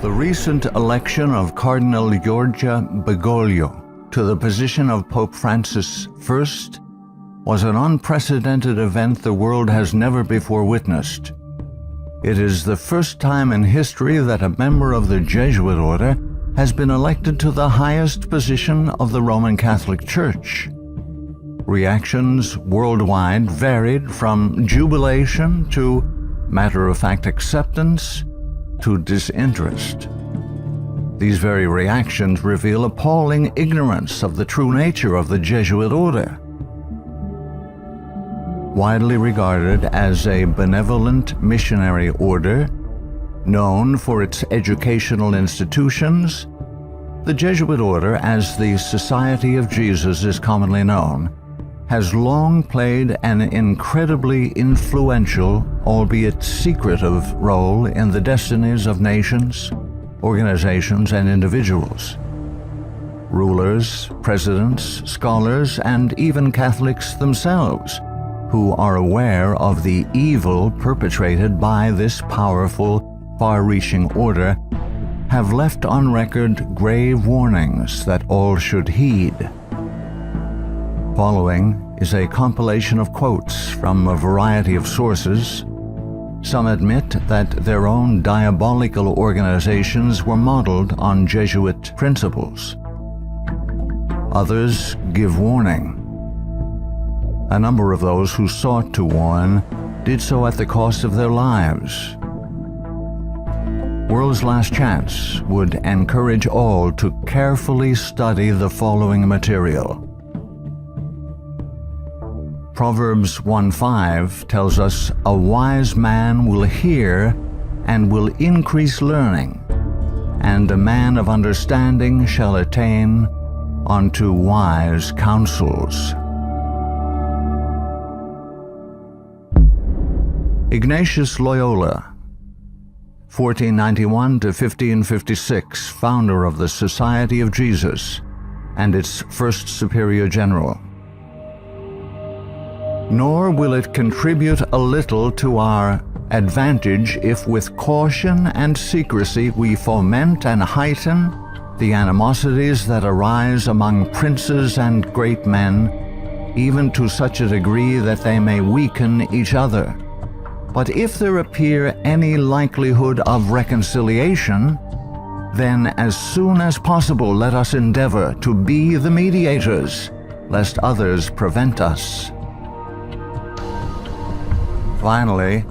The recent election of Cardinal Giorgia Bergoglio to the position of Pope Francis I was an unprecedented event the world has never before witnessed. It is the first time in history that a member of the Jesuit order has been elected to the highest position of the Roman Catholic Church. Reactions worldwide varied from jubilation to matter-of-fact acceptance to disinterest. These very reactions reveal appalling ignorance of the true nature of the Jesuit order. Widely regarded as a benevolent missionary order, known for its educational institutions, the Jesuit order, as the Society of Jesus is commonly known, has long played an incredibly influential, albeit secretive, role in the destinies of nations, organizations, and individuals. Rulers, presidents, scholars, and even Catholics themselves, who are aware of the evil perpetrated by this powerful, far-reaching order, have left on record grave warnings that all should heed. Following is a compilation of quotes from a variety of sources. Some admit that their own diabolical organizations were modeled on Jesuit principles. Others give warning. A number of those who sought to warn did so at the cost of their lives. World's Last Chance would encourage all to carefully study the following material. Proverbs 1:5 tells us, "A wise man will hear and will increase learning, and a man of understanding shall attain unto wise counsels." Ignatius Loyola, 1491 to 1556, founder of the Society of Jesus and its first superior general. Nor will it contribute a little to our advantage if with caution and secrecy we foment and heighten the animosities that arise among princes and great men, even to such a degree that they may weaken each other. But if there appear any likelihood of reconciliation, then as soon as possible let us endeavor to be the mediators, lest others prevent us. Finally,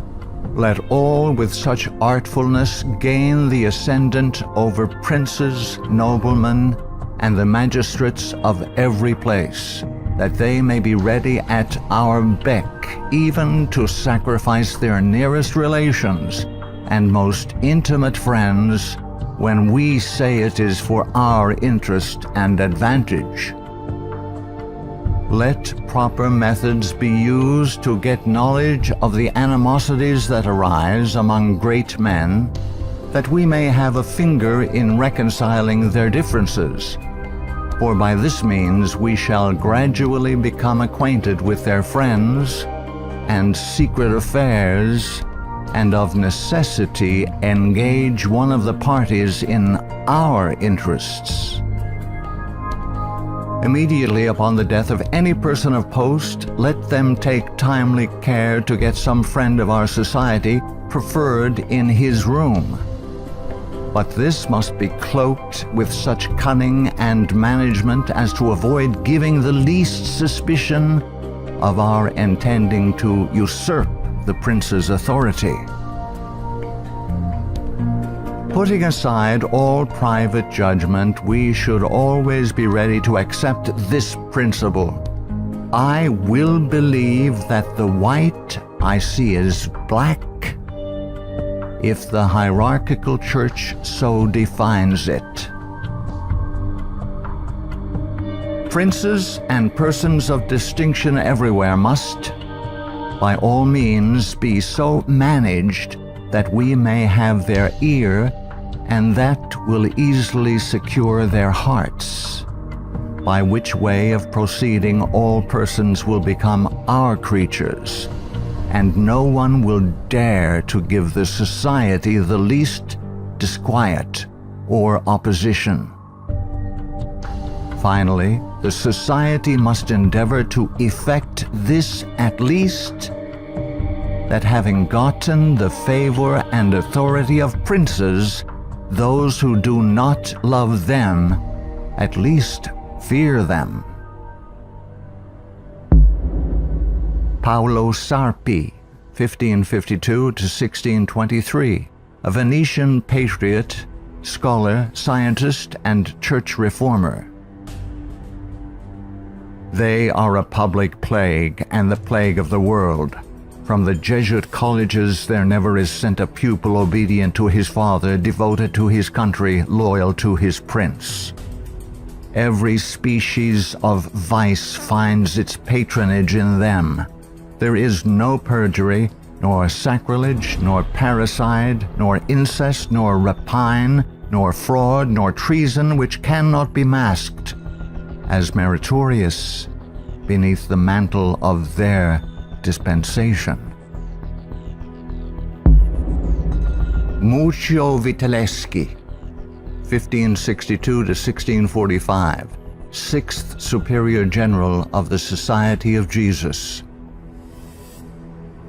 let all with such artfulness gain the ascendant over princes, noblemen, and the magistrates of every place, that they may be ready at our beck even to sacrifice their nearest relations and most intimate friends when we say it is for our interest and advantage. Let proper methods be used to get knowledge of the animosities that arise among great men, that we may have a finger in reconciling their differences. For by this means we shall gradually become acquainted with their friends and secret affairs, and of necessity engage one of the parties in our interests. Immediately upon the death of any person of post, let them take timely care to get some friend of our society preferred in his room. But this must be cloaked with such cunning and management as to avoid giving the least suspicion of our intending to usurp the prince's authority. Putting aside all private judgment, we should always be ready to accept this principle. I will believe that the white I see is black, if the hierarchical church so defines it. Princes and persons of distinction everywhere must, by all means, be so managed that we may have their ear, and that will easily secure their hearts, by which way of proceeding all persons will become our creatures, and no one will dare to give the society the least disquiet or opposition. Finally, the society must endeavor to effect this at least, that having gotten the favor and authority of princes, those who do not love them at least fear them. Paolo Sarpi, 1552 to 1623, a Venetian patriot, scholar, scientist, and church reformer. They are a public plague and the plague of the world. From the Jesuit colleges there never is sent a pupil obedient to his father, devoted to his country, loyal to his prince. Every species of vice finds its patronage in them. There is no perjury, nor sacrilege, nor parricide, nor incest, nor rapine, nor fraud, nor treason which cannot be masked as meritorious beneath the mantle of their dispensation. Muccio Vitelleschi, 1562 to 1645, 6th Superior General of the Society of Jesus.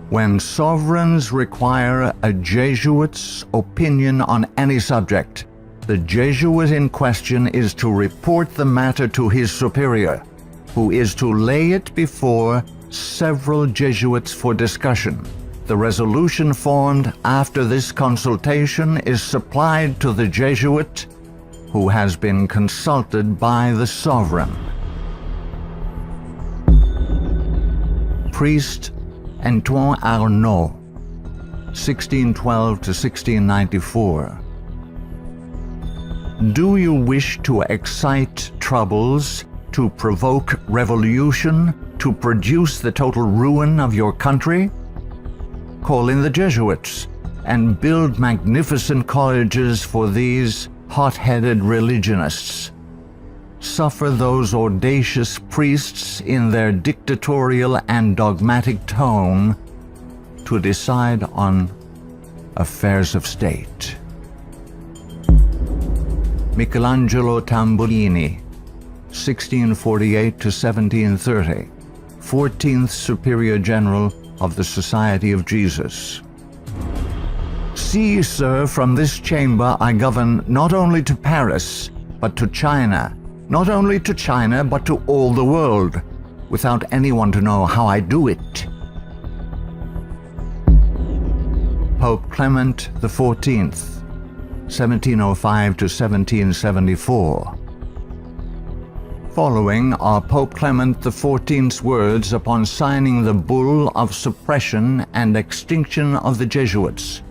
When sovereigns require a Jesuit's opinion on any subject, the Jesuit in question is to report the matter to his superior, who is to lay it before several Jesuits for discussion. The resolution formed after this consultation is supplied to the Jesuit, who has been consulted by the sovereign. Priest Antoine Arnaud, 1612 to 1694. Do you wish to excite troubles, to provoke revolution, to produce the total ruin of your country? Call in the Jesuits and build magnificent colleges for these hot-headed religionists. Suffer those audacious priests in their dictatorial and dogmatic tone to decide on affairs of state. Michelangelo Tamburini, 1648 to 1730, 14th Superior General of the Society of Jesus. See, sir, from this chamber I govern not only to Paris, but to China, not only to China, but to all the world, without anyone to know how I do it. Pope Clement XIV, 1705 to 1774. Following are Pope Clement XIV's words upon signing the Bull of Suppression and Extinction of the Jesuits.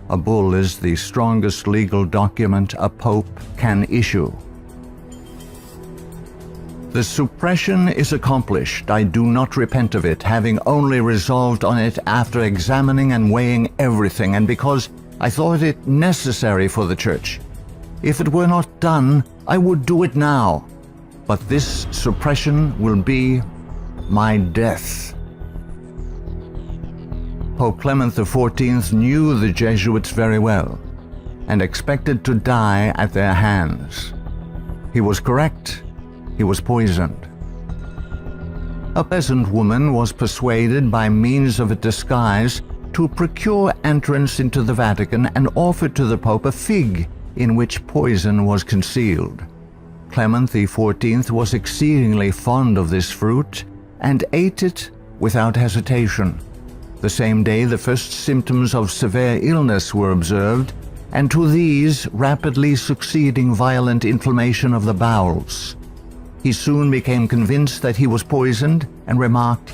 A bull is the strongest legal document a pope can issue. The suppression is accomplished. I do not repent of it, having only resolved on it after examining and weighing everything, and because I thought it necessary for the Church. If it were not done, I would do it now. But this suppression will be my death. Pope Clement XIV knew the Jesuits very well and expected to die at their hands. He was correct. He was poisoned. A peasant woman was persuaded by means of a disguise to procure entrance into the Vatican and offered to the Pope a fig in which poison was concealed. Clement XIV was exceedingly fond of this fruit and ate it without hesitation. The same day the first symptoms of severe illness were observed, and to these rapidly succeeding violent inflammation of the bowels. He soon became convinced that he was poisoned and remarked,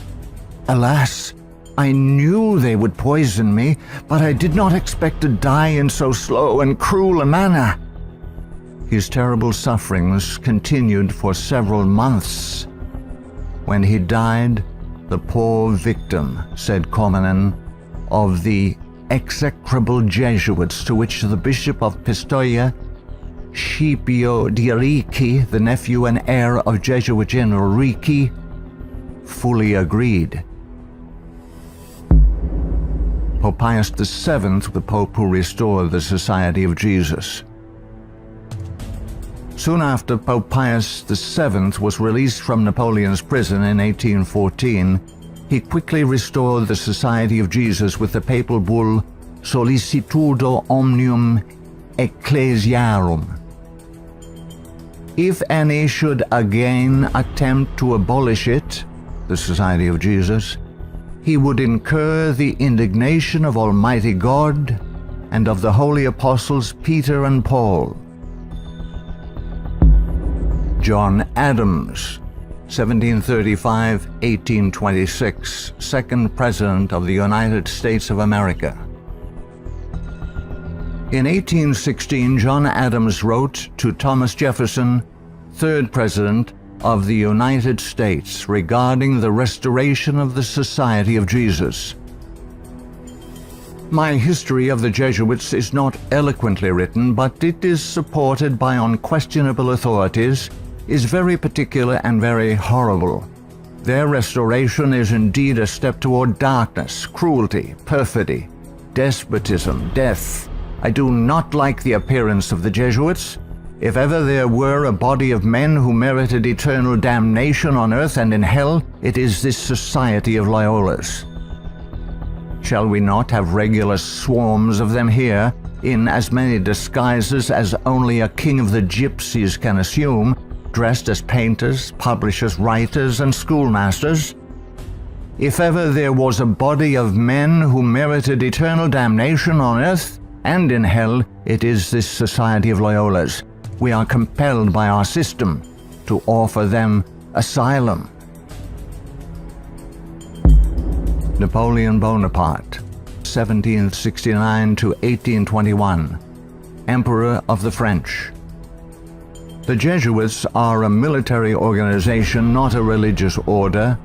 "Alas, I knew they would poison me, but I did not expect to die in so slow and cruel a manner." His terrible sufferings continued for several months. When he died, the poor victim, said Comenon, of the execrable Jesuits to which the Bishop of Pistoia, Scipio di Ricci, the nephew and heir of Jesuit General Ricci, fully agreed. Pope Pius VII, the Pope who restored the Society of Jesus. Soon after Pope Pius VII was released from Napoleon's prison in 1814, he quickly restored the Society of Jesus with the papal bull Sollicitudo Omnium Ecclesiarum. If any should again attempt to abolish it, the Society of Jesus, he would incur the indignation of Almighty God and of the holy apostles Peter and Paul. John Adams, 1735–1826, second President of the United States of America. In 1816, John Adams wrote to Thomas Jefferson, third President of the United States, regarding the restoration of the Society of Jesus. My history of the Jesuits is not eloquently written, but it is supported by unquestionable authorities, is very particular and very horrible. Their restoration is indeed a step toward darkness, cruelty, perfidy, despotism, death. I do not like the appearance of the Jesuits. If ever there were a body of men who merited eternal damnation on earth and in hell, it is this Society of Loyolas. Shall we not have regular swarms of them here, in as many disguises as only a king of the gypsies can assume, dressed as painters, publishers, writers, and schoolmasters? If ever there was a body of men who merited eternal damnation on earth and in hell, it is this Society of Loyolas. We are compelled by our system to offer them asylum. Napoleon Bonaparte, 1769–1821, Emperor of the French. The Jesuits are a military organization, not a religious order.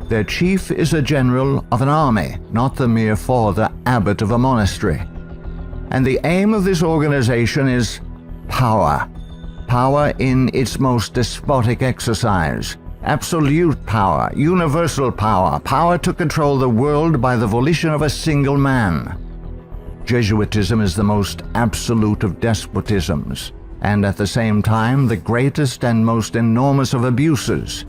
Their chief is a general of an army, not the mere father abbot of a monastery. And the aim of this organization is power. Power in its most despotic exercise. Absolute power, universal power, power to control the world by the volition of a single man. Jesuitism is the most absolute of despotisms, and at the same time the greatest and most enormous of abuses.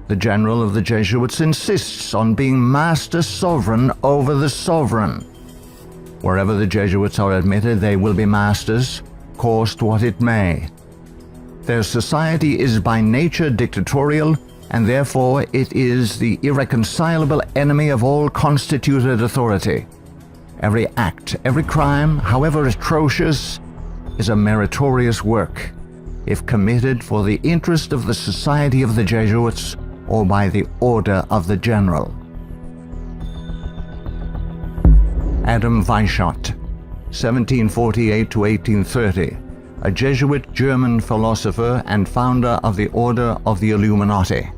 The general of the Jesuits insists on being master sovereign over the sovereign. Wherever the Jesuits are admitted, they will be masters, cost what it may. Their society is by nature dictatorial, and therefore it is the irreconcilable enemy of all constituted authority. Every act, every crime, however atrocious, is a meritorious work, if committed for the interest of the Society of the Jesuits or by the order of the general. Adam Weishaupt, 1748–1830, a Jesuit German philosopher and founder of the Order of the Illuminati.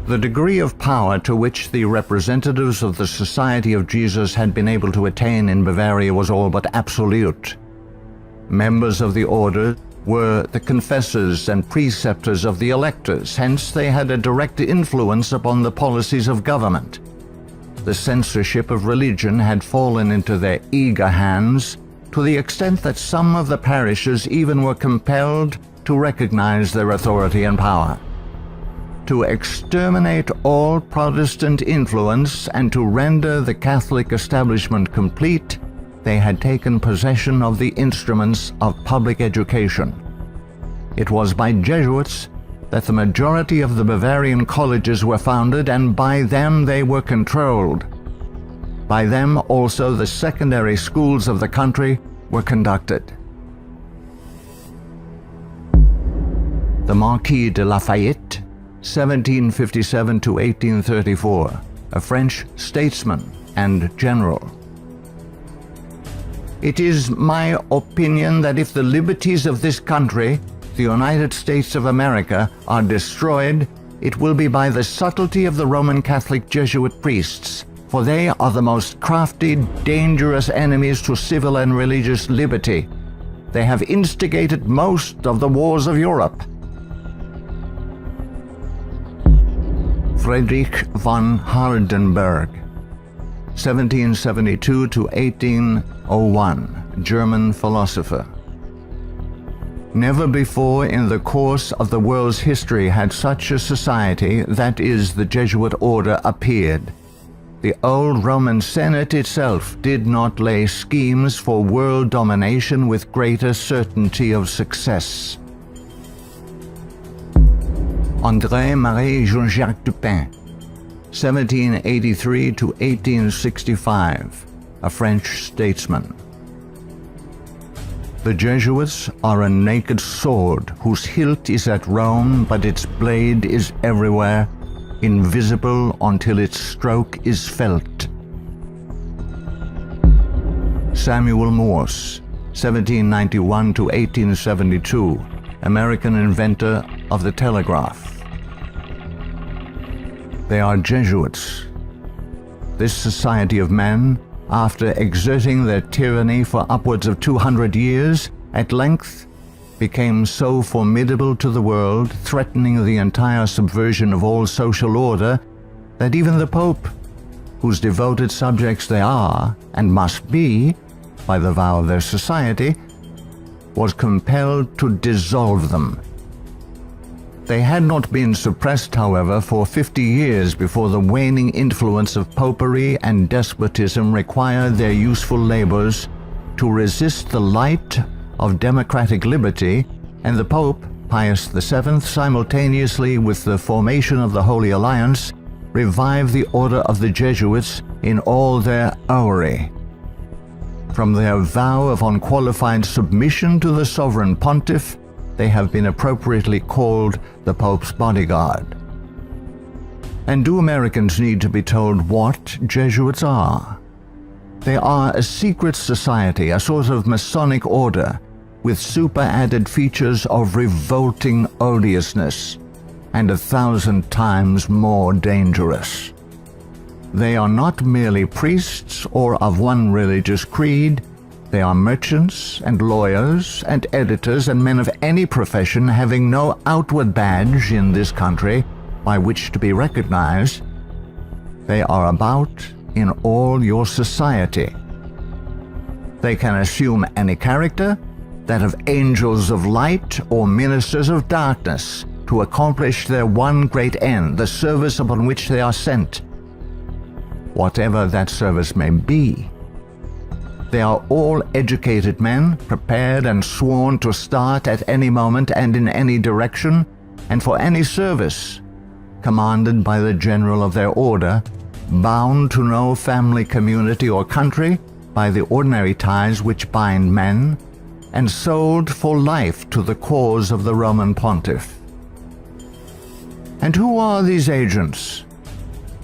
The degree of power to which the representatives of the Society of Jesus had been able to attain in Bavaria was all but absolute. Members of the order were the confessors and preceptors of the electors, hence they had a direct influence upon the policies of government. The censorship of religion had fallen into their eager hands, to the extent that some of the parishes even were compelled to recognize their authority and power. To exterminate all Protestant influence and to render the Catholic establishment complete, they had taken possession of the instruments of public education. It was by Jesuits that the majority of the Bavarian colleges were founded, and by them they were controlled. By them also the secondary schools of the country were conducted. The Marquis de Lafayette, 1757–1834, a French statesman and general. It is my opinion that if the liberties of this country, the United States of America, are destroyed, it will be by the subtlety of the Roman Catholic Jesuit priests, for they are the most crafty, dangerous enemies to civil and religious liberty. They have instigated most of the wars of Europe. Friedrich von Hardenberg, 1772 to 1801, German philosopher. Never before in the course of the world's history had such a society, that is, the Jesuit order, appeared. The old Roman Senate itself did not lay schemes for world domination with greater certainty of success. André-Marie Jean-Jacques Dupin, 1783 to 1865, a French statesman. The Jesuits are a naked sword whose hilt is at Rome, but its blade is everywhere, invisible until its stroke is felt. Samuel Morse, 1791 to 1872, American inventor of the telegraph. They are Jesuits. This society of men, after exerting their tyranny for upwards of 200 years, at length became so formidable to the world, threatening the entire subversion of all social order, that even the Pope, whose devoted subjects they are and must be by the vow of their society, was compelled to dissolve them. They had not been suppressed, however, for 50 years before the waning influence of popery and despotism required their useful labors to resist the light of democratic liberty, and the Pope, Pius VII, simultaneously with the formation of the Holy Alliance, revived the order of the Jesuits in all their aureory. From their vow of unqualified submission to the sovereign pontiff, they have been appropriately called the Pope's bodyguard. And do Americans need to be told what Jesuits are? They are a secret society, a sort of Masonic order, with super-added features of revolting odiousness, and 1,000 times more dangerous. They are not merely priests or of one religious creed. They are merchants and lawyers and editors and men of any profession having no outward badge in this country by which to be recognized. They are about in all your society. They can assume any character, that of angels of light or ministers of darkness, to accomplish their one great end, the service upon which they are sent, whatever that service may be. They are all educated men, prepared and sworn to start at any moment and in any direction, and for any service, commanded by the general of their order, bound to no family, community, or country by the ordinary ties which bind men, and sold for life to the cause of the Roman pontiff. And who are these agents?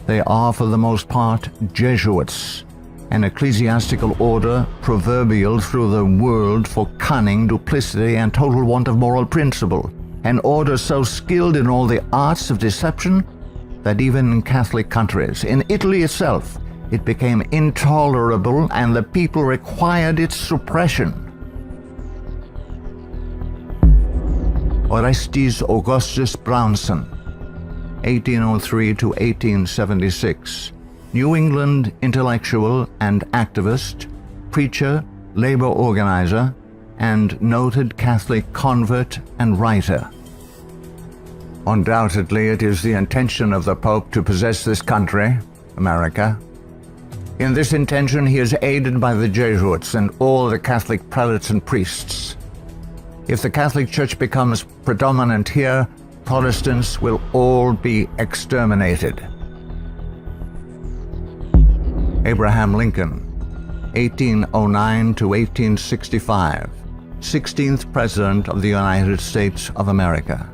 They are for the most part Jesuits, an ecclesiastical order proverbial through the world for cunning, duplicity, and total want of moral principle, an order so skilled in all the arts of deception that even in Catholic countries, in Italy itself, it became intolerable and the people required its suppression. Orestes Augustus Brownson, 1803 to 1876, New England intellectual and activist, preacher, labor organizer, and noted Catholic convert and writer. Undoubtedly, it is the intention of the Pope to possess this country, America. In this intention, he is aided by the Jesuits and all the Catholic prelates and priests. If the Catholic Church becomes predominant here, Protestants will all be exterminated. Abraham Lincoln, 1809 to 1865, 16th President of the United States of America.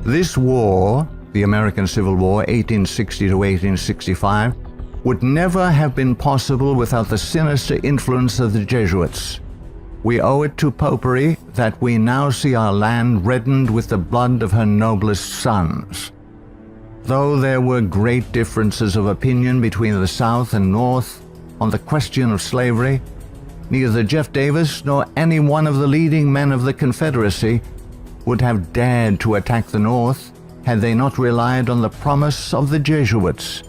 This war, the American Civil War, 1860 to 1865, would never have been possible without the sinister influence of the Jesuits. We owe it to Popery that we now see our land reddened with the blood of her noblest sons. Though there were great differences of opinion between the South and North on the question of slavery, neither Jeff Davis nor any one of the leading men of the Confederacy would have dared to attack the North had they not relied on the promise of the Jesuits,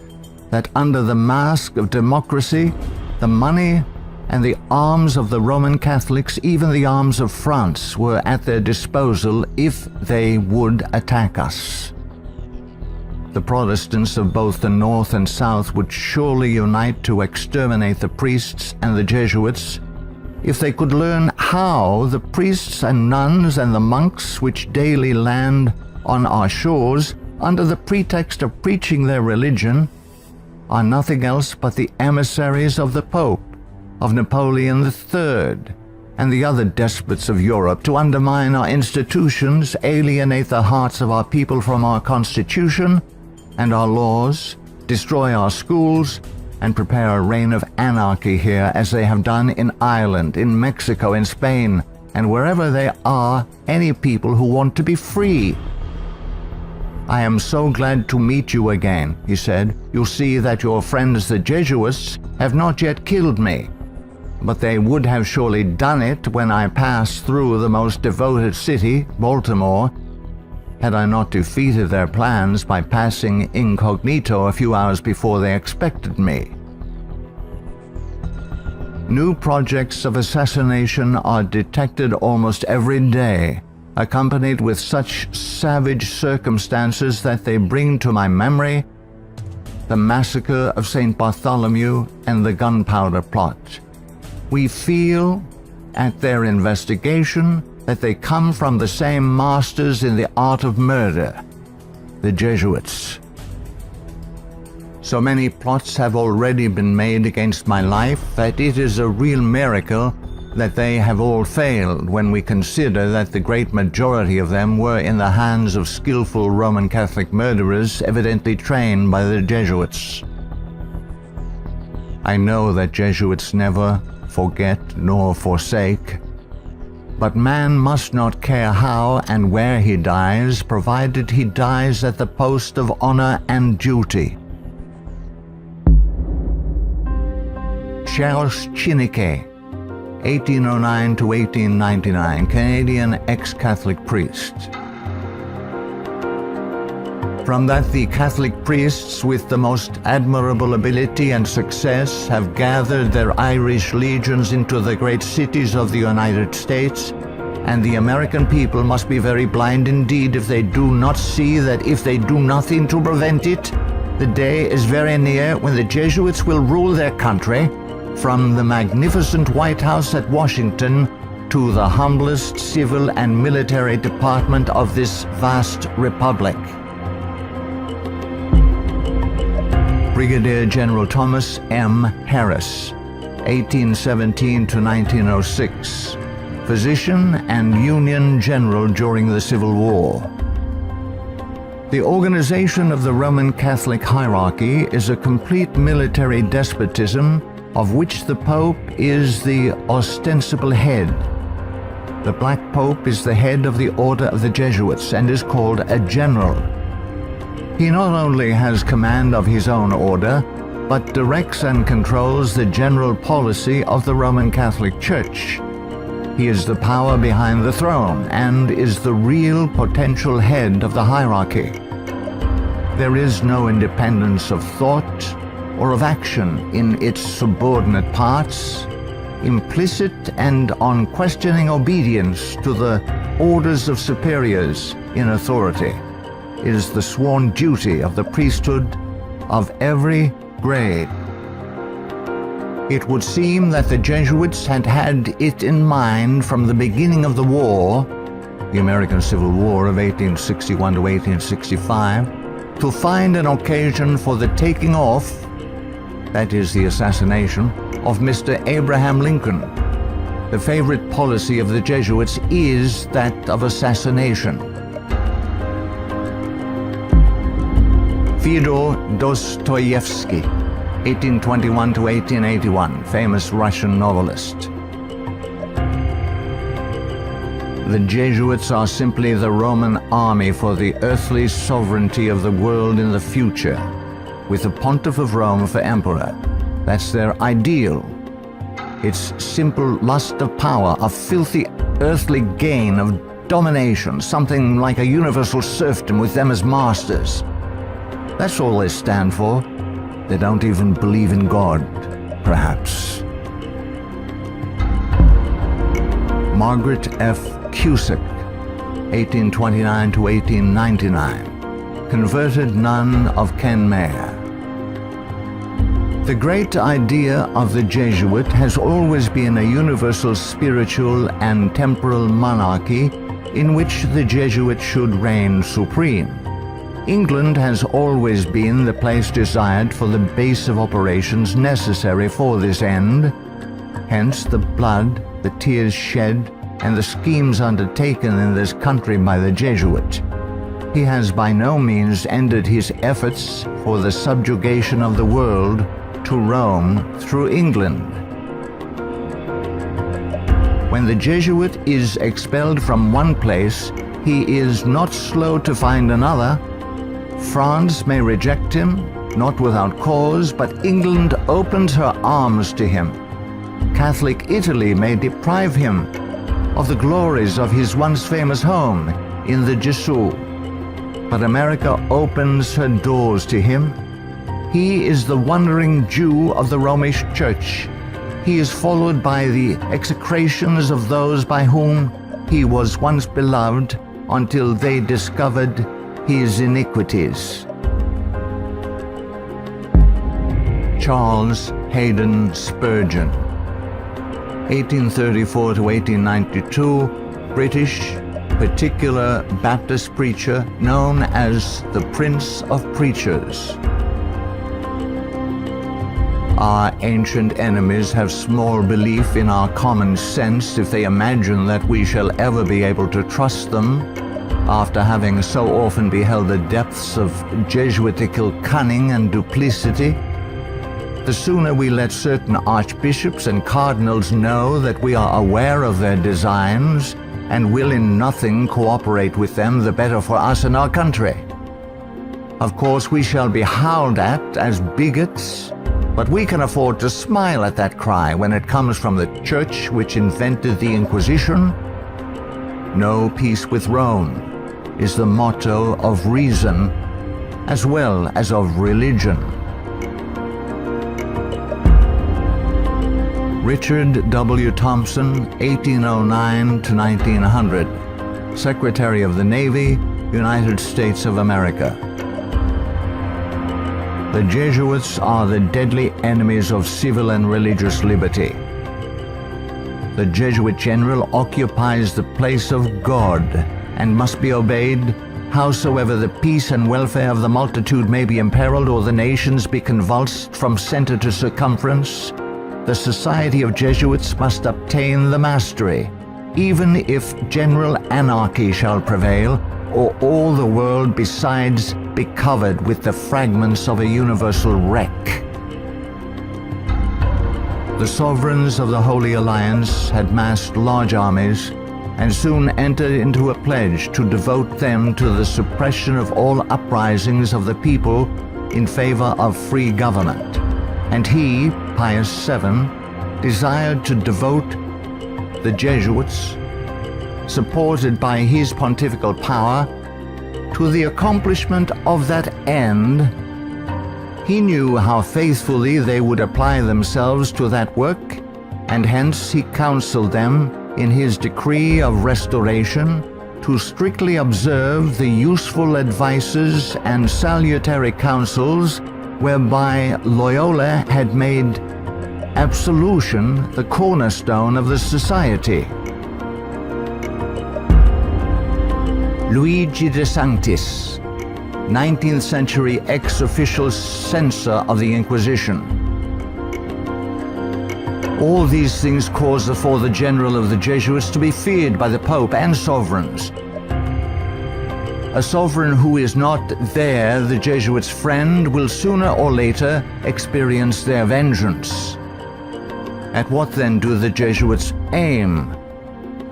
that under the mask of democracy, the money and the arms of the Roman Catholics, even the arms of France, were at their disposal if they would attack us. The Protestants of both the North and South would surely unite to exterminate the priests and the Jesuits if they could learn how the priests and nuns and the monks which daily land on our shores under the pretext of preaching their religion are nothing else but the emissaries of the Pope, of Napoleon III, and the other despots of Europe to undermine our institutions, alienate the hearts of our people from our Constitution and our laws, destroy our schools, and prepare a reign of anarchy here as they have done in Ireland, in Mexico, in Spain, and wherever there are any people who want to be free. I am so glad to meet you again, he said. You'll see that your friends the Jesuits have not yet killed me, but they would have surely done it when I passed through the most devoted city, Baltimore, had I not defeated their plans by passing incognito a few hours before they expected me. New projects of assassination are detected almost every day, accompanied with such savage circumstances that they bring to my memory the massacre of St. Bartholomew and the gunpowder plot. We feel, at their investigation, that they come from the same masters in the art of murder, the Jesuits. So many plots have already been made against my life that it is a real miracle that they have all failed when we consider that the great majority of them were in the hands of skillful Roman Catholic murderers evidently trained by the Jesuits. I know that Jesuits never forget nor forsake, but man must not care how and where he dies, provided he dies at the post of honor and duty. Charles Chineke, 1809 to 1899, Canadian ex-Catholic priest. From that the Catholic priests with the most admirable ability and success have gathered their Irish legions into the great cities of the United States, and the American people must be very blind indeed if they do not see that if they do nothing to prevent it, the day is very near when the Jesuits will rule their country, from the magnificent White House at Washington to the humblest civil and military department of this vast republic. Brigadier General Thomas M. Harris, 1817 to 1906, physician and Union General during the Civil War. The organization of the Roman Catholic hierarchy is a complete military despotism of which the Pope is the ostensible head. The Black Pope is the head of the Order of the Jesuits and is called a general. He not only has command of his own order, but directs and controls the general policy of the Roman Catholic Church. He is the power behind the throne and is the real potential head of the hierarchy. There is no independence of thought or of action in its subordinate parts, implicit and unquestioning obedience to the orders of superiors in authority is the sworn duty of the priesthood of every grade. It would seem that the Jesuits had had it in mind from the beginning of the war, the American Civil War of 1861 to 1865, to find an occasion for the taking off, that is the assassination, of Mr. Abraham Lincoln. The favorite policy of the Jesuits is that of assassination. Fyodor Dostoevsky, 1821 to 1881, famous Russian novelist. The Jesuits are simply the Roman army for the earthly sovereignty of the world in the future, with the Pontiff of Rome for emperor. That's their ideal. It's simple lust of power, a filthy earthly gain of domination, something like a universal serfdom with them as masters. That's all they stand for. They don't even believe in God, perhaps. Margaret F. Cusick, 1829 to 1899, converted nun of Kenmare. The great idea of the Jesuit has always been a universal spiritual and temporal monarchy in which the Jesuit should reign supreme. England has always been the place desired for the base of operations necessary for this end. Hence the blood, the tears shed, and the schemes undertaken in this country by the Jesuit. He has by no means ended his efforts for the subjugation of the world to Rome through England. When the Jesuit is expelled from one place, he is not slow to find another. France may reject him, not without cause, but England opens her arms to him. Catholic Italy may deprive him of the glories of his once famous home in the Jesuits, but America opens her doors to him. He is the wandering Jew of the Romish Church. He is followed by the execrations of those by whom he was once beloved until they discovered his iniquities. Charles Haddon Spurgeon, 1834 to 1892, British particular Baptist preacher known as the Prince of Preachers. Our ancient enemies have small belief in our common sense if they imagine that we shall ever be able to trust them, after having so often beheld the depths of Jesuitical cunning and duplicity. The sooner we let certain archbishops and cardinals know that we are aware of their designs and will in nothing cooperate with them, the better for us and our country. Of course, we shall be howled at as bigots, but we can afford to smile at that cry when it comes from the church which invented the Inquisition. No peace with Rome is the motto of reason as well as of religion. Richard W. Thompson, 1809 to 1900, Secretary of the Navy, United States of America. The Jesuits are the deadly enemies of civil and religious liberty. The Jesuit general occupies the place of God and must be obeyed, howsoever the peace and welfare of the multitude may be imperiled or the nations be convulsed from center to circumference. The Society of Jesuits must obtain the mastery, even if general anarchy shall prevail, or all the world besides be covered with the fragments of a universal wreck. The sovereigns of the Holy Alliance had massed large armies and soon entered into a pledge to devote them to the suppression of all uprisings of the people in favor of free government. And he, Pius VII, desired to devote the Jesuits, supported by his pontifical power, to the accomplishment of that end. He knew how faithfully they would apply themselves to that work, and hence he counseled them in his decree of restoration to strictly observe the useful advices and salutary counsels whereby Loyola had made absolution the cornerstone of the society. Luigi de Sanctis, 19th century ex-official censor of the Inquisition. All these things caused the Father General of the Jesuits to be feared by the Pope and sovereigns. A sovereign who is not there, the Jesuits' friend, will sooner or later experience their vengeance. At what then do the Jesuits aim?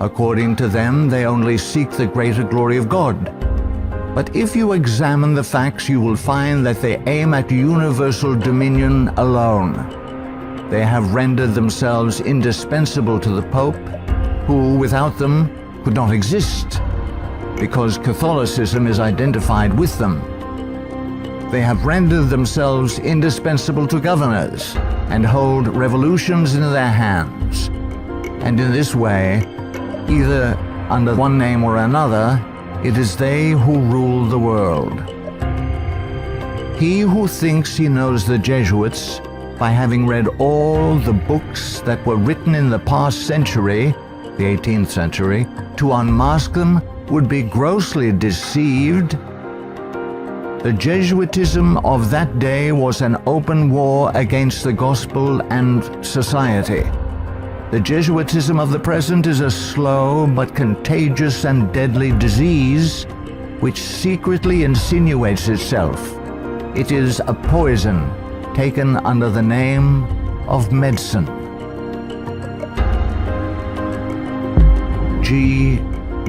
According to them, they only seek the greater glory of God. But if you examine the facts, you will find that they aim at universal dominion alone. They have rendered themselves indispensable to the Pope, who without them could not exist, because Catholicism is identified with them. They have rendered themselves indispensable to governors and hold revolutions in their hands. And in this way, either under one name or another, it is they who rule the world. He who thinks he knows the Jesuits by having read all the books that were written in the past century, the 18th century, to unmask them would be grossly deceived. The Jesuitism of that day was an open war against the gospel and society. The Jesuitism of the present is a slow but contagious and deadly disease which secretly insinuates itself. It is a poison taken under the name of medicine. G.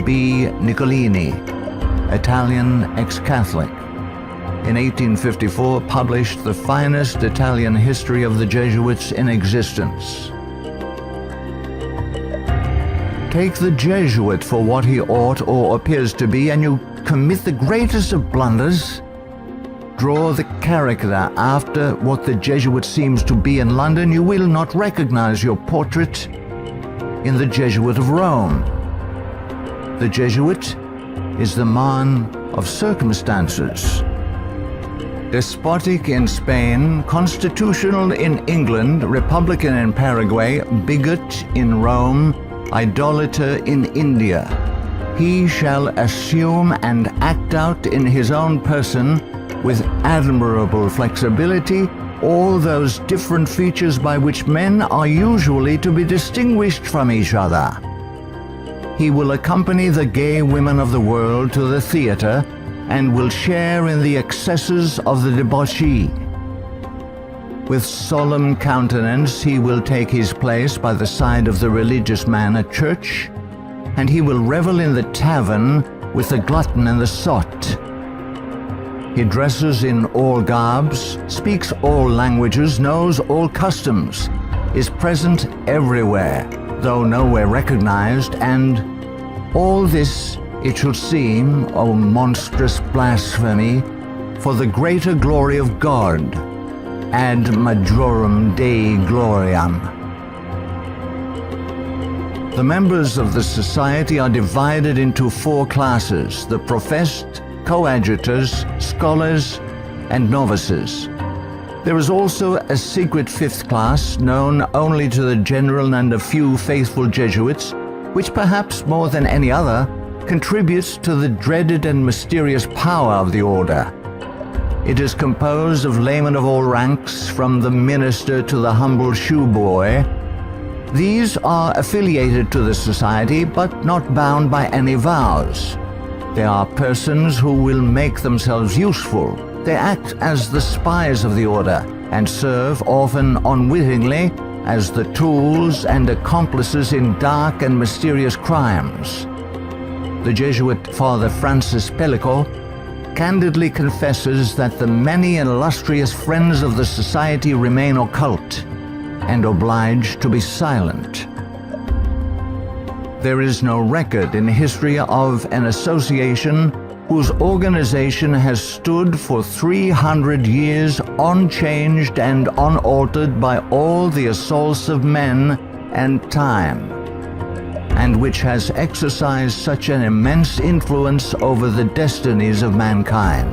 B. Nicolini, Italian ex-Catholic, in 1854 published the finest Italian history of the Jesuits in existence. Take the Jesuit for what he ought or appears to be, and you commit the greatest of blunders. Draw the character after what the Jesuit seems to be in London, you will not recognize your portrait in the Jesuit of Rome. The Jesuit is the man of circumstances. Despotic in Spain, constitutional in England, republican in Paraguay, bigot in Rome, idolater in India. He shall assume and act out in his own person, with admirable flexibility, all those different features by which men are usually to be distinguished from each other. He will accompany the gay women of the world to the theater and will share in the excesses of the debauchee. With solemn countenance he will take his place by the side of the religious man at church, and he will revel in the tavern with the glutton and the sot. He dresses in all garbs, speaks all languages, knows all customs, is present everywhere, though nowhere recognized, and all this, it should seem, O monstrous blasphemy, for the greater glory of God, ad majorum Dei gloriam. The members of the society are divided into 4 classes: the professed, coadjutors, scholars, and novices. There is also a secret 5th class known only to the general and a few faithful Jesuits, which perhaps more than any other contributes to the dreaded and mysterious power of the order. It is composed of laymen of all ranks, from the minister to the humble shoeboy. These are affiliated to the society, but not bound by any vows. They are persons who will make themselves useful. They act as the spies of the order, and serve, often unwittingly, as the tools and accomplices in dark and mysterious crimes. The Jesuit Father Francis Pellico candidly confesses that the many illustrious friends of the society remain occult and obliged to be silent. There is no record in history of an association whose organization has stood for 300 years unchanged and unaltered by all the assaults of men and time, and which has exercised such an immense influence over the destinies of mankind.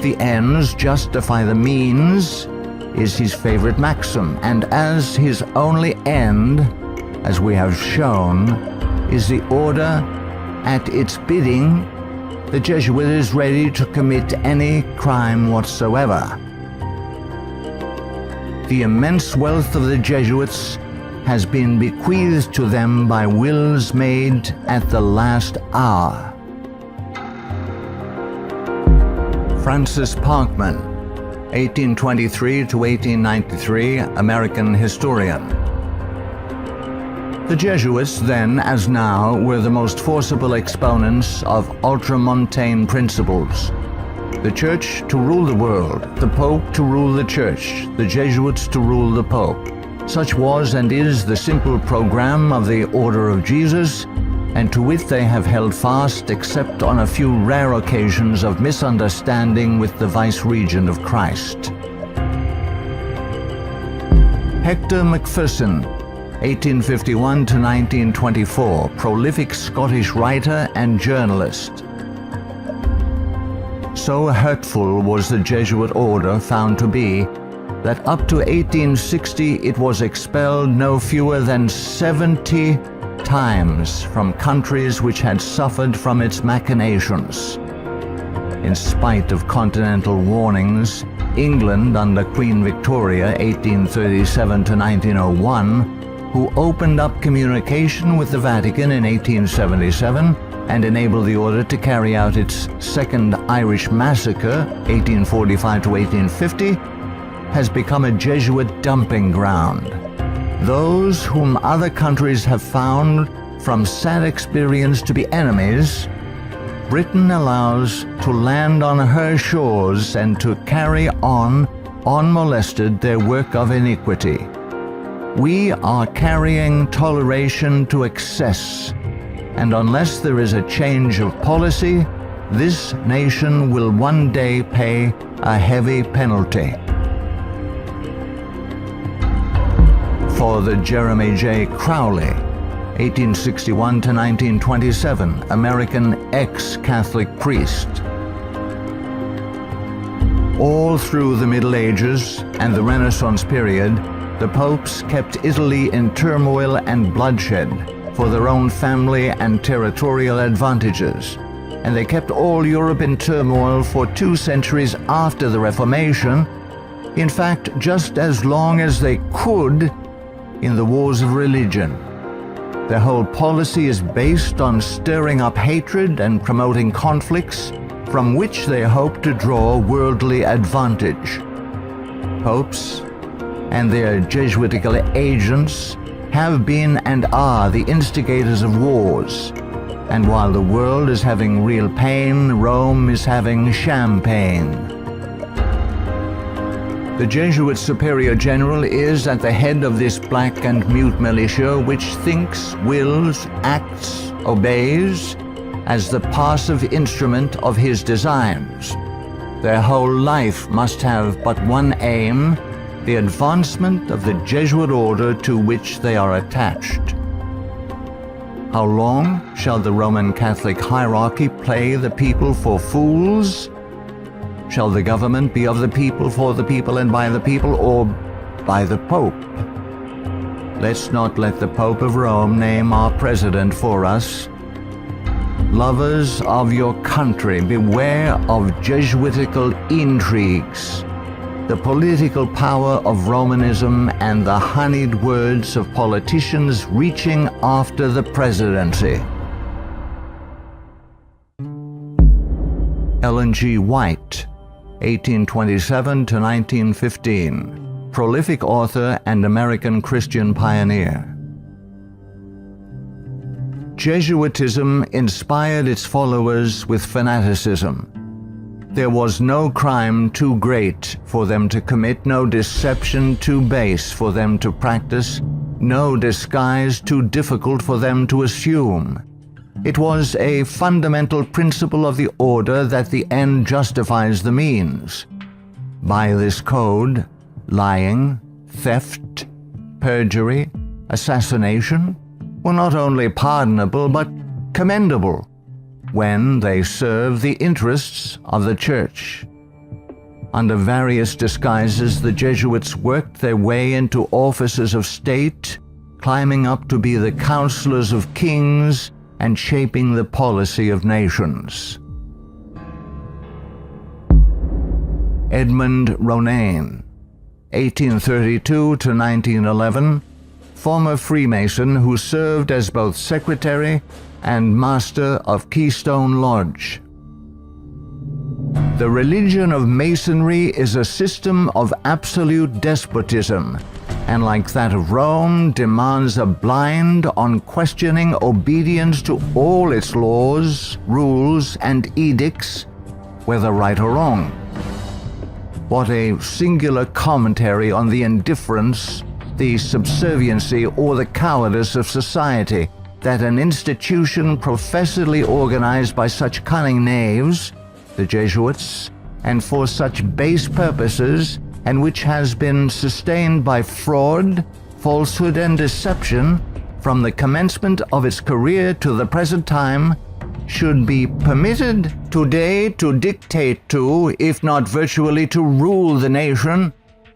The ends justify the means is his favorite maxim, and as his only end, as we have shown, is the order, at its bidding, the Jesuit is ready to commit any crime whatsoever. The immense wealth of the Jesuits has been bequeathed to them by wills made at the last hour. Francis Parkman, 1823 to 1893, American historian. The Jesuits then, as now, were the most forcible exponents of ultramontane principles. The Church to rule the world, the Pope to rule the Church, the Jesuits to rule the Pope. Such was and is the simple program of the Order of Jesus, and to which they have held fast except on a few rare occasions of misunderstanding with the vice-regent of Christ. Hector Macpherson, 1851 to 1924, prolific Scottish writer and journalist. So hurtful was the Jesuit order found to be that up to 1860 it was expelled no fewer than 70 times from countries which had suffered from its machinations. In spite of continental warnings, England under Queen Victoria, 1837 to 1901, who opened up communication with the Vatican in 1877 and enabled the order to carry out its Second Irish Massacre, 1845 to 1850, has become a Jesuit dumping ground. Those whom other countries have found from sad experience to be enemies, Britain allows to land on her shores and to carry on, unmolested, their work of iniquity. We are carrying toleration to excess, and unless there is a change of policy, this nation will one day pay a heavy penalty. Father Jeremy J. Crowley, 1861 to 1927, American ex-Catholic priest. All through the Middle Ages and the Renaissance period, the popes kept Italy in turmoil and bloodshed for their own family and territorial advantages, and they kept all Europe in turmoil for 2 centuries after the Reformation, in fact, just as long as they could in the wars of religion. Their whole policy is based on stirring up hatred and promoting conflicts from which they hope to draw worldly advantage. Popes and their Jesuitical agents have been and are the instigators of wars, and while the world is having real pain, Rome is having champagne. The Jesuit Superior General is at the head of this black and mute militia which thinks, wills, acts, obeys as the passive instrument of his designs. Their whole life must have but one aim, the advancement of the Jesuit order to which they are attached. How long shall the Roman Catholic hierarchy play the people for fools? Shall the government be of the people, for the people, and by the people, or by the Pope? Let's not let the Pope of Rome name our president for us. Lovers of your country, beware of Jesuitical intrigues, the political power of Romanism, and the honeyed words of politicians reaching after the presidency. Ellen G. White, 1827 to 1915, prolific author and American Christian pioneer. Jesuitism inspired its followers with fanaticism. There was no crime too great for them to commit, no deception too base for them to practice, no disguise too difficult for them to assume. It was a fundamental principle of the order that the end justifies the means. By this code, lying, theft, perjury, assassination were not only pardonable but commendable when they serve the interests of the Church. Under various disguises, the Jesuits worked their way into offices of state, climbing up to be the counselors of kings and shaping the policy of nations. Edmund Ronayne, 1832 to 1911, former Freemason who served as both secretary and master of Keystone Lodge. The religion of Masonry is a system of absolute despotism, and like that of Rome, demands a blind, unquestioning obedience to all its laws, rules, and edicts, whether right or wrong. What a singular commentary on the indifference, the subserviency, or the cowardice of society that an institution professedly organized by such cunning knaves, the Jesuits, and for such base purposes, and which has been sustained by fraud, falsehood, and deception from the commencement of its career to the present time, should be permitted today to dictate to, if not virtually to rule the nation,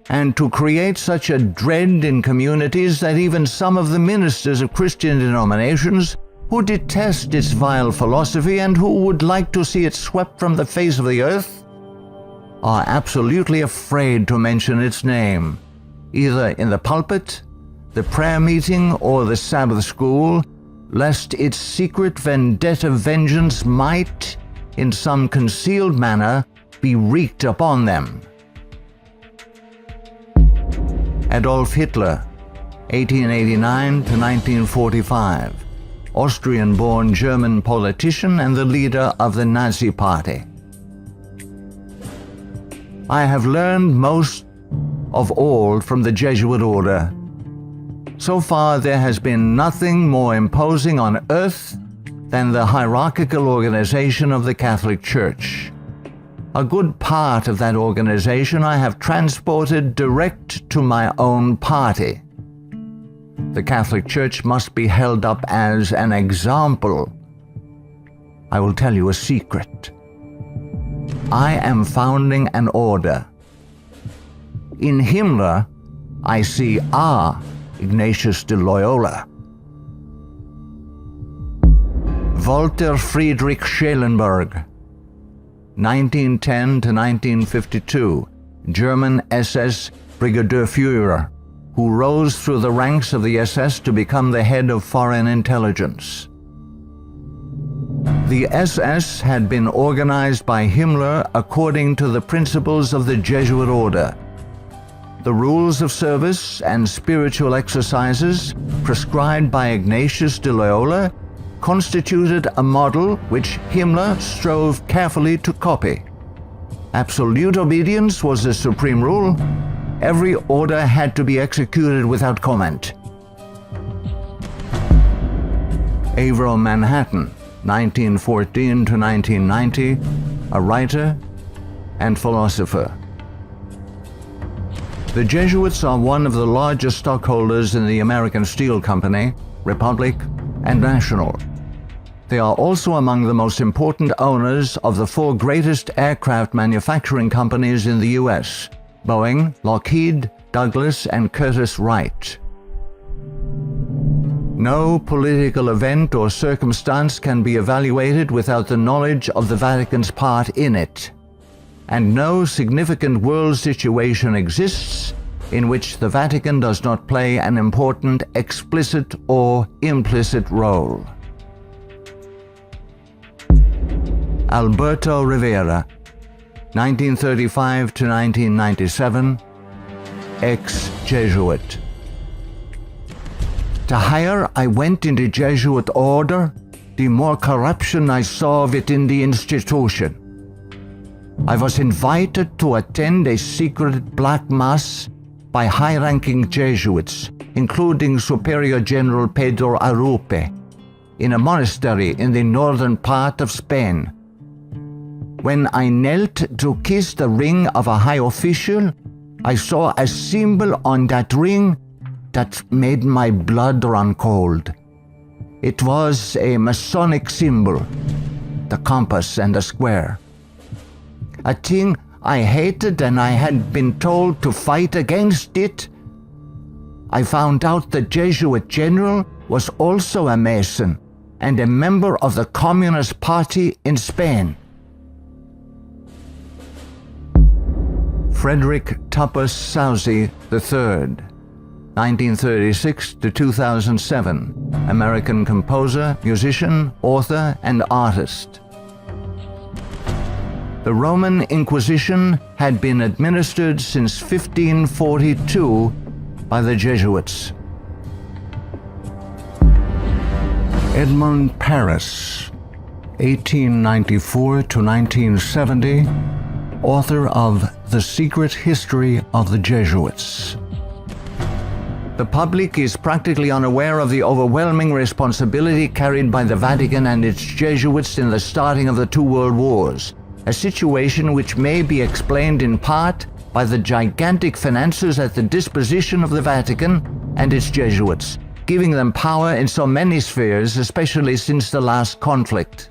and to create such a dread in communities that even some of the ministers of Christian denominations, who detest its vile philosophy and who would like to see it swept from the face of the earth, are absolutely afraid to mention its name, either in the pulpit, the prayer meeting, or the Sabbath school, lest its secret vendetta vengeance might, in some concealed manner, be wreaked upon them. Adolf Hitler, 1889 to 1945, Austrian-born German politician and the leader of the Nazi Party. I have learned most of all from the Jesuit order. So far there has been nothing more imposing on earth than the hierarchical organization of the Catholic Church. A good part of that organization I have transported direct to my own party. The Catholic Church must be held up as an example. I will tell you a secret. I am founding an order. In Himmler, I see our Ignatius de Loyola. Walter Friedrich Schellenberg, 1910 to 1952, German SS Brigadier Führer, who rose through the ranks of the SS to become the head of foreign intelligence. The SS had been organized by Himmler according to the principles of the Jesuit order. The rules of service and spiritual exercises prescribed by Ignatius de Loyola constituted a model which Himmler strove carefully to copy. Absolute obedience was the supreme rule. Every order had to be executed without comment. Avro Manhattan, 1914 to 1990, a writer and philosopher. The Jesuits are one of the largest stockholders in the American Steel Company, Republic, and National. They are also among the most important owners of the four greatest aircraft manufacturing companies in the U.S., Boeing, Lockheed, Douglas, and Curtiss-Wright. No political event or circumstance can be evaluated without the knowledge of the Vatican's part in it, and no significant world situation exists in which the Vatican does not play an important explicit or implicit role. Alberto Rivera, 1935 to 1997, ex-Jesuit. The higher I went in the Jesuit order, the more corruption I saw within the institution. I was invited to attend a secret black mass by high-ranking Jesuits, including Superior General Pedro Arrupe, in a monastery in the northern part of Spain. When I knelt to kiss the ring of a high official, I saw a symbol on that ring that made my blood run cold. It was a Masonic symbol, the compass and the square. A thing I hated, and I had been told to fight against it. I found out the Jesuit general was also a Mason and a member of the Communist Party in Spain. Frederick Tupper Southey III, 1936 to 2007, American composer, musician, author, and artist. The Roman Inquisition had been administered since 1542 by the Jesuits. Edmund Paris, 1894 to 1970, author of The Secret History of the Jesuits. The public is practically unaware of the overwhelming responsibility carried by the Vatican and its Jesuits in the starting of the two world wars, a situation which may be explained in part by the gigantic finances at the disposition of the Vatican and its Jesuits, giving them power in so many spheres, especially since the last conflict.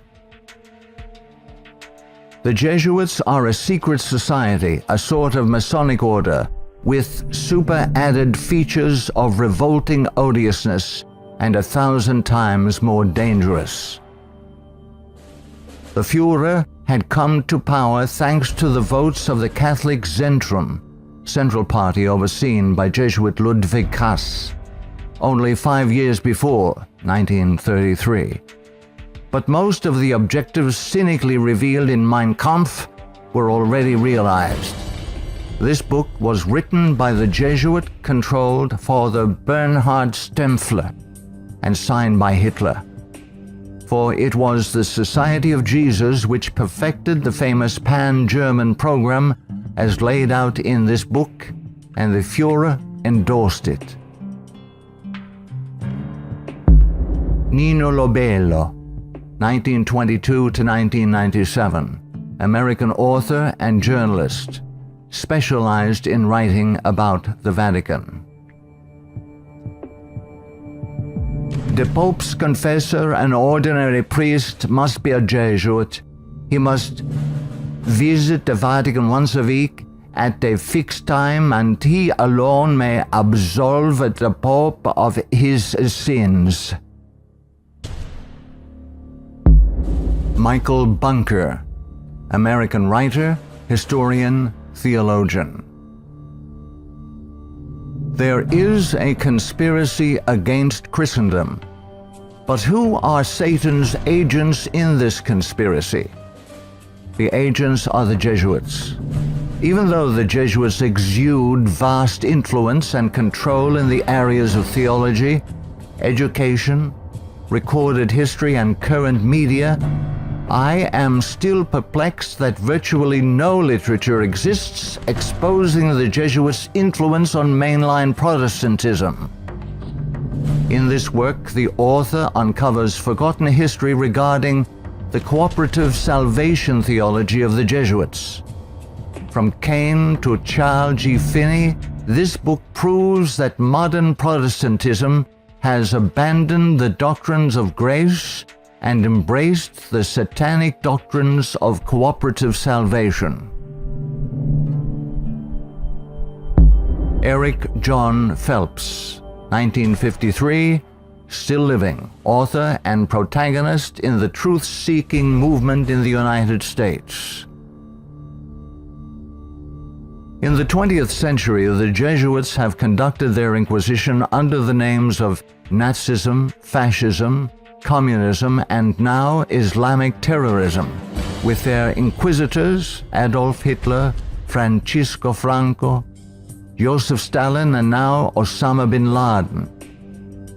The Jesuits are a secret society, a sort of Masonic order, with super-added features of revolting odiousness and 1,000 times more dangerous. The Führer had come to power thanks to the votes of the Catholic Zentrum, Central Party overseen by Jesuit Ludwig Kass, only 5 years before, 1933. But most of the objectives cynically revealed in Mein Kampf were already realized. This book was written by the Jesuit-controlled Father Bernhard Stempfler and signed by Hitler. For it was the Society of Jesus which perfected the famous Pan-German program as laid out in this book, and the Führer endorsed it. Nino Lobello, 1922 to 1997, American author and journalist, specialized in writing about the Vatican. The Pope's confessor, an ordinary priest, must be a Jesuit. He must visit the Vatican once a week at a fixed time, and he alone may absolve the Pope of his sins. Michael Bunker, American writer, historian, theologian. There is a conspiracy against Christendom. But who are Satan's agents in this conspiracy? The agents are the Jesuits. Even though the Jesuits exude vast influence and control in the areas of theology, education, recorded history, and current media, I am still perplexed that virtually no literature exists exposing the Jesuits' influence on mainline Protestantism. In this work, the author uncovers forgotten history regarding the cooperative salvation theology of the Jesuits. From Cain to Charles G. Finney, this book proves that modern Protestantism has abandoned the doctrines of grace and embraced the satanic doctrines of cooperative salvation. Eric John Phelps, 1953, still living, author and protagonist in the truth-seeking movement in the United States. In the 20th century, the Jesuits have conducted their inquisition under the names of Nazism, fascism, communism, and now Islamic terrorism, with their inquisitors Adolf Hitler, Francisco Franco, Joseph Stalin, and now Osama bin Laden.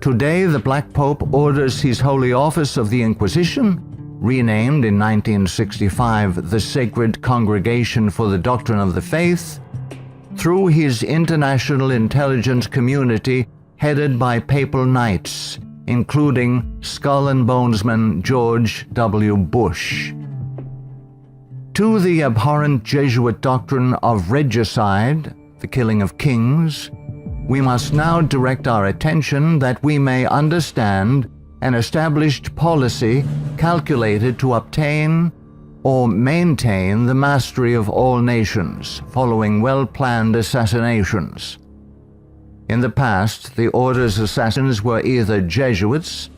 Today, the Black Pope orders his Holy Office of the Inquisition, renamed in 1965 the Sacred Congregation for the Doctrine of the Faith, through his international intelligence community headed by papal knights, including Skull and Bonesman George W. Bush. To the abhorrent Jesuit doctrine of regicide, the killing of kings, we must now direct our attention that we may understand an established policy calculated to obtain or maintain the mastery of all nations following well-planned assassinations. In the past, the order's assassins were either Jesuits,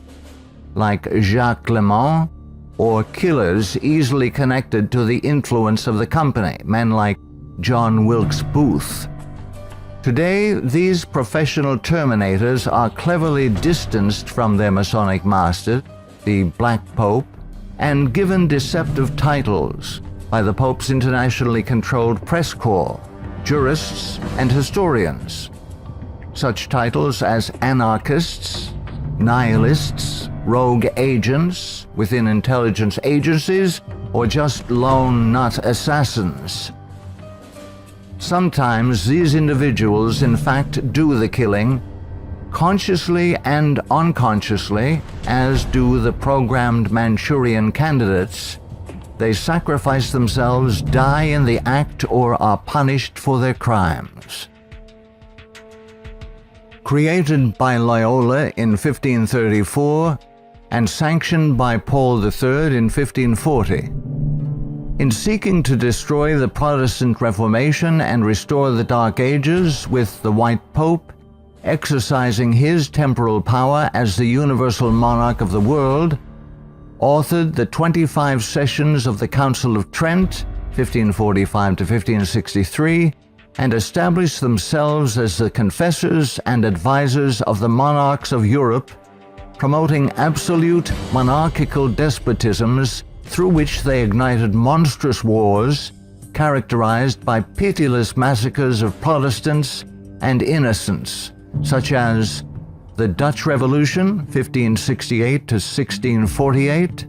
like Jacques Clement, or killers easily connected to the influence of the company, men like John Wilkes Booth. Today, these professional terminators are cleverly distanced from their Masonic master, the Black Pope, and given deceptive titles by the Pope's internationally controlled press corps, jurists, and historians. Such titles as anarchists, nihilists, rogue agents within intelligence agencies, or just lone nut assassins. Sometimes these individuals in fact do the killing, consciously and unconsciously, as do the programmed Manchurian candidates, they sacrifice themselves, die in the act, or are punished for their crimes. Created by Loyola in 1534 and sanctioned by Paul III in 1540. In seeking to destroy the Protestant Reformation and restore the Dark Ages with the White Pope, exercising his temporal power as the universal monarch of the world, authored the 25 sessions of the Council of Trent, 1545 to 1563, and established themselves as the confessors and advisors of the monarchs of Europe, promoting absolute monarchical despotisms through which they ignited monstrous wars characterized by pitiless massacres of Protestants and innocents, such as the Dutch Revolution, 1568 to 1648,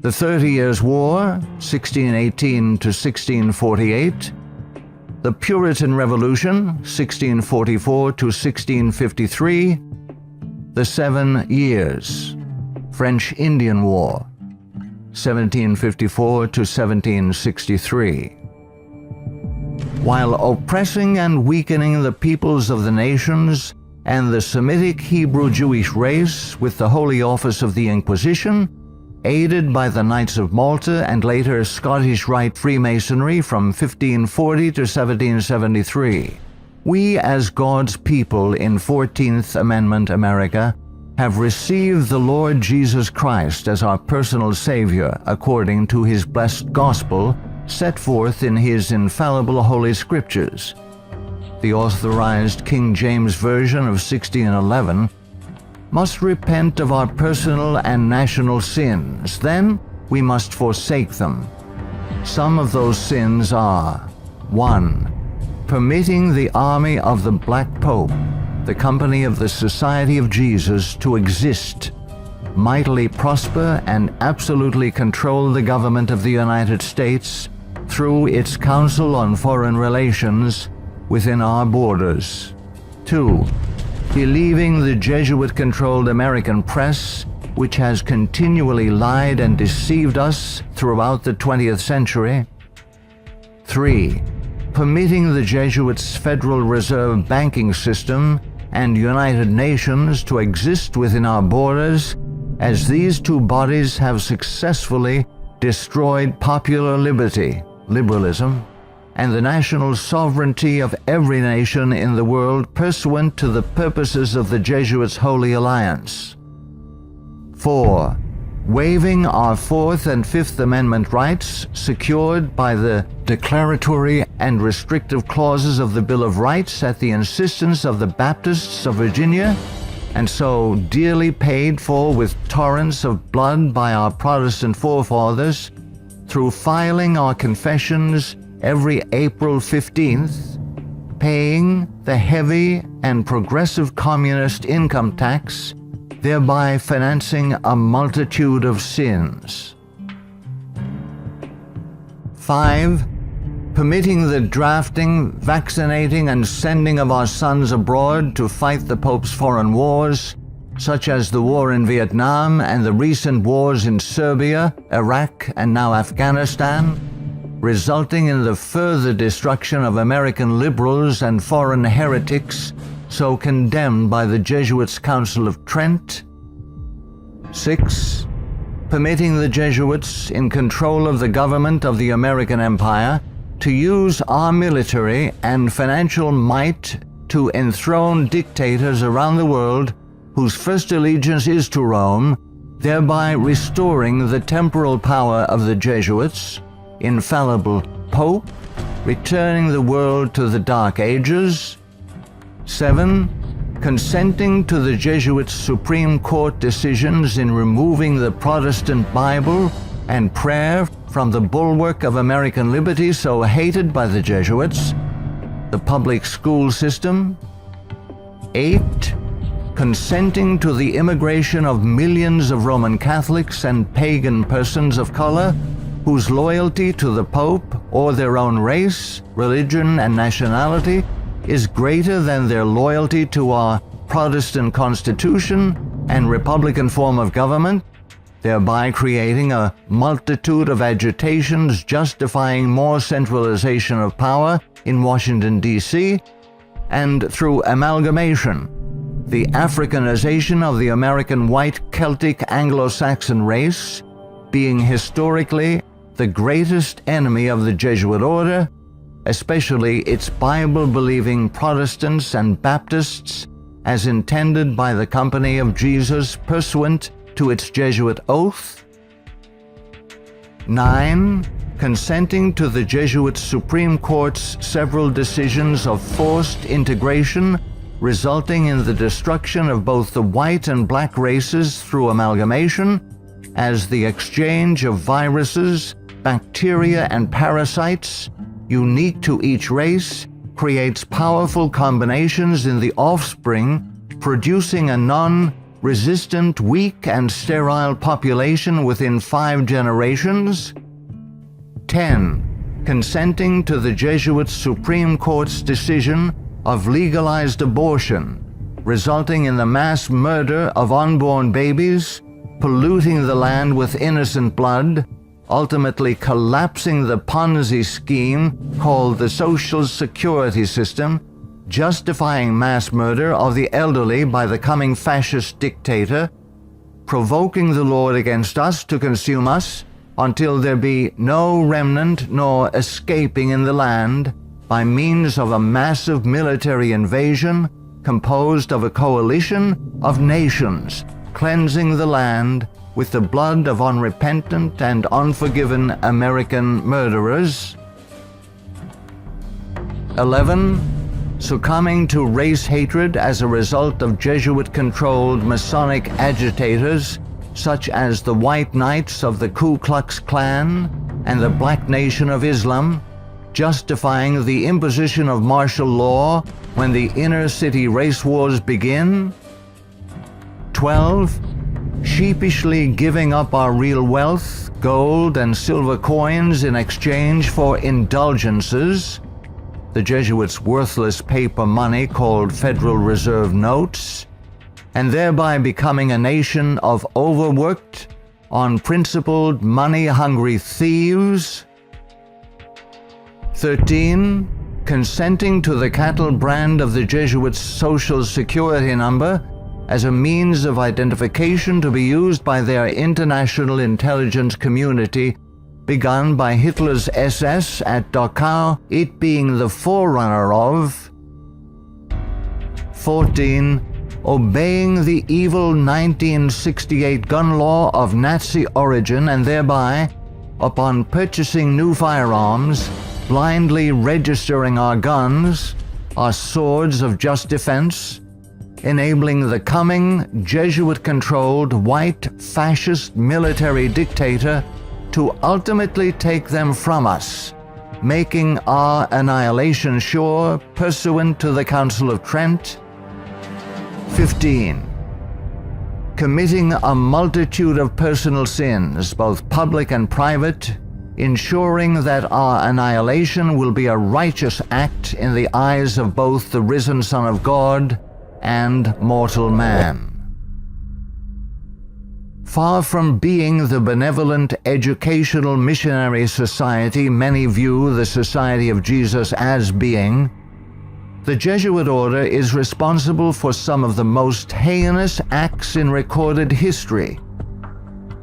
the 30 Years' War, 1618 to 1648, the Puritan Revolution, 1644 to 1653, the 7 Years, French Indian War, 1754 to 1763. While oppressing and weakening the peoples of the nations and the Semitic Hebrew Jewish race with the Holy Office of the Inquisition, aided by the Knights of Malta and later Scottish Rite Freemasonry from 1540 to 1773, we as God's people in 14th Amendment America have received the Lord Jesus Christ as our personal Savior according to His blessed gospel set forth in His infallible Holy Scriptures. The authorized King James Version of 1611, must repent of our personal and national sins. Then we must forsake them. Some of those sins are: 1. Permitting the army of the Black Pope, the company of the Society of Jesus, to exist, mightily prosper, and absolutely control the government of the United States through its Council on Foreign Relations within our borders. 2. Believing the Jesuit-controlled American press, which has continually lied and deceived us throughout the 20th century. 3. Permitting the Jesuits' Federal Reserve banking system and United Nations to exist within our borders, as these two bodies have successfully destroyed popular liberty, liberalism, and the national sovereignty of every nation in the world pursuant to the purposes of the Jesuits' Holy Alliance. 4. Waiving our Fourth and Fifth Amendment rights secured by the declaratory and restrictive clauses of the Bill of Rights at the insistence of the Baptists of Virginia, and so dearly paid for with torrents of blood by our Protestant forefathers, through filing our confessions every April 15th, paying the heavy and progressive communist income tax, thereby financing a multitude of sins. 5. Permitting the drafting, vaccinating, and sending of our sons abroad to fight the Pope's foreign wars, such as the war in Vietnam and the recent wars in Serbia, Iraq, and now Afghanistan, resulting in the further destruction of American liberals and foreign heretics so condemned by the Jesuits' Council of Trent. 6. Permitting the Jesuits, in control of the government of the American Empire, to use our military and financial might to enthrone dictators around the world whose first allegiance is to Rome, thereby restoring the temporal power of the Jesuits, infallible Pope, returning the world to the Dark Ages. 7. Consenting to the Jesuits' Supreme Court decisions in removing the Protestant Bible and prayer from the bulwark of American liberty so hated by the Jesuits, the public school system. 8. Consenting to the immigration of millions of Roman Catholics and pagan persons of color whose loyalty to the Pope or their own race, religion, and nationality is greater than their loyalty to our Protestant constitution and republican form of government, thereby creating a multitude of agitations justifying more centralization of power in Washington, D.C., and through amalgamation, the Africanization of the American white Celtic Anglo-Saxon race, being historically the greatest enemy of the Jesuit order, especially its Bible-believing Protestants and Baptists, as intended by the Company of Jesus pursuant to its Jesuit oath. 9. Consenting to the Jesuit Supreme Court's several decisions of forced integration, resulting in the destruction of both the white and black races through amalgamation, as the exchange of viruses, bacteria, and parasites, unique to each race, creates powerful combinations in the offspring, producing a non-resistant, weak, and sterile population within 5 generations. 10. Consenting to the Jesuit Supreme Court's decision of legalized abortion, resulting in the mass murder of unborn babies, polluting the land with innocent blood, ultimately collapsing the Ponzi scheme called the Social Security system, justifying mass murder of the elderly by the coming fascist dictator, provoking the Lord against us to consume us, until there be no remnant nor escaping in the land, by means of a massive military invasion composed of a coalition of nations, cleansing the land with the blood of unrepentant and unforgiven American murderers. 11. Succumbing to race hatred as a result of Jesuit-controlled Masonic agitators such as the White Knights of the Ku Klux Klan and the Black Nation of Islam, justifying the imposition of martial law when the inner-city race wars begin. 12. Sheepishly giving up our real wealth, gold and silver coins in exchange for indulgences, the Jesuits' worthless paper money called Federal Reserve notes, and thereby becoming a nation of overworked, unprincipled, money-hungry thieves. 13. Consenting to the cattle brand of the Jesuits' Social Security number as a means of identification to be used by their international intelligence community, begun by Hitler's SS at Dachau, it being the forerunner of. 14. Obeying the evil 1968 gun law of Nazi origin and thereby, upon purchasing new firearms, blindly registering our guns, our swords of just defense, enabling the coming Jesuit-controlled white fascist military dictator to ultimately take them from us, making our annihilation sure pursuant to the Council of Trent. 15. Committing a multitude of personal sins, both public and private, ensuring that our annihilation will be a righteous act in the eyes of both the risen Son of God and mortal man. Far from being the benevolent educational missionary society many view the Society of Jesus as being, the Jesuit order is responsible for some of the most heinous acts in recorded history.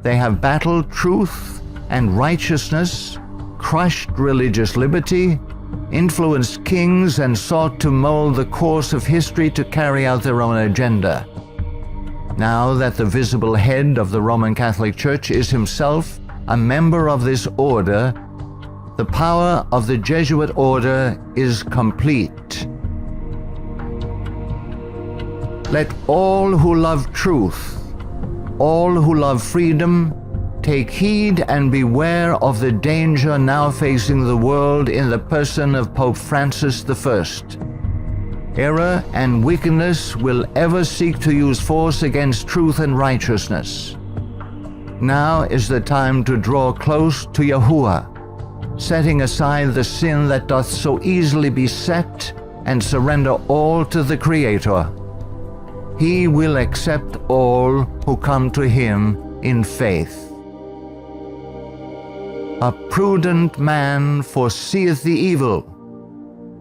They have battled truth and righteousness, crushed religious liberty, influenced kings, and sought to mold the course of history to carry out their own agenda. Now that the visible head of the Roman Catholic Church is himself a member of this order, the power of the Jesuit order is complete. Let all who love truth, all who love freedom, take heed and beware of the danger now facing the world in the person of Pope Francis I. Error and wickedness will ever seek to use force against truth and righteousness. Now is the time to draw close to Yahuwah, setting aside the sin that doth so easily beset, and surrender all to the Creator. He will accept all who come to him in faith. A prudent man foreseeth the evil,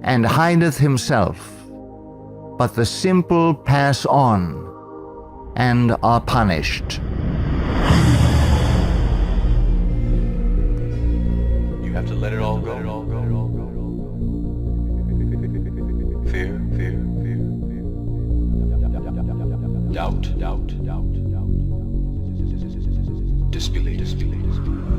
and hideth himself, but the simple pass on, and are punished. You have to let it all go. Fear. Doubt. Disbelief.